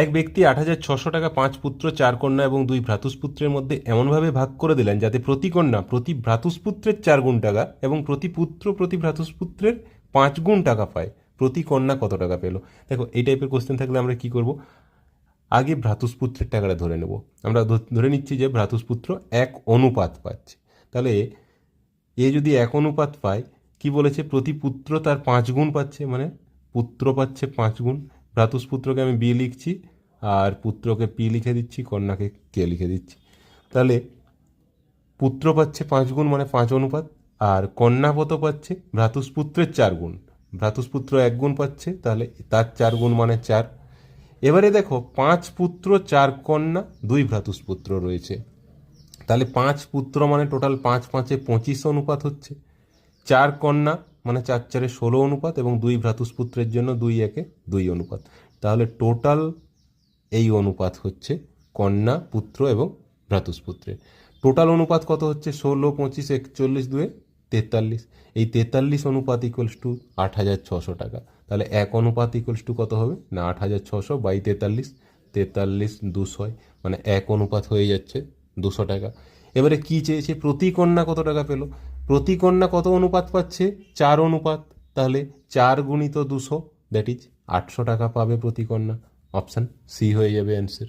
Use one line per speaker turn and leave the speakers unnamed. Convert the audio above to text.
এক ব্যক্তি ৮,৬০০ টাকা ৫ পুত্র ৪ কন্যা এবং 2 ভ্রাতুষ্পুত্রের মধ্যে এমনভাবে ভাগ করে দিলেন যাতে প্রতি কন্যা প্রতি ভ্রাতুষ্পুত্রের 4 গুণ টাকা এবং প্রতি পুত্র প্রতি ভ্রাতুষ্পুত্রের 5 গুণ টাকা পায়। প্রতি কন্যা কত টাকা পেল? দেখো, এই টাইপের কোশ্চেন থাকলে আমরা কি করব, আগে ভ্রাতুষ্পুত্রের টাকাটা ধরে নেব। আমরা ধরে নিচ্ছি যে ভ্রাতুষ্পুত্র 1 অনুপাত পাচ্ছে। তাহলে এ যদি 1 অনুপাত পায়, কি বলেছে, প্রতি পুত্র তার 5 গুণ পাচ্ছে, মানে পুত্র পাচ্ছে 5 গুণ। ভ্রাতুষ্পুত্রকে আমি বি লিখছি, আর পুত্রকে পি লিখে দিচ্ছি, কন্যাকে কে লিখে দিচ্ছি। তাহলে পুত্র পাচ্ছে 5 গুণ মানে 5 অনুপাত, আর কন্যা কত পাচ্ছে, ভ্রাতুষ্পুত্রের 4 গুণ। ভ্রাতুষ্পুত্র 1 গুণ পাচ্ছে, তাহলে তার 4 গুণ মানে 4। এবারে দেখো, 5 পুত্র 4 কন্যা 2 ভ্রাতুষ্পুত্র রয়েছে। তাহলে 5 পুত্র মানে টোটাল 5 5-এ 25 অনুপাত হচ্ছে। 4 কন্যা মানে 4 4-এ 16 অনুপাত, এবং 2 ভ্রাতুষ্পুত্রের জন্য 2 1-এ 2 অনুপাত। তাহলে টোটাল এই অনুপাত হচ্ছে কন্যা, পুত্র এবং ভ্রাতুষ্পুত্রের। টোটাল অনুপাত কত হচ্ছে, 16 25 41 2-এ 43। এই 43 অনুপাত ইকুয়ালস টু ৮,৬০০ টাকা। তাহলে 1 অনুপাত ইকুয়ালস টু কত হবে না, ৮,৬০০ বাই 43, 43 200, মানে 1 অনুপাত হয়ে যাচ্ছে 200 টাকা। এবারে কি চেয়েছে, প্রতি কন্যা কত টাকা পেল? প্রতি কন্যা কত অনুপাত পাচ্ছে, 4 অনুপাত। তাহলে 4 গুণিত 200, দ্যাট ইজ 800 টাকা পাবে প্রতি কন্যা। অপশান সি হয়ে যাবে অ্যান্সার।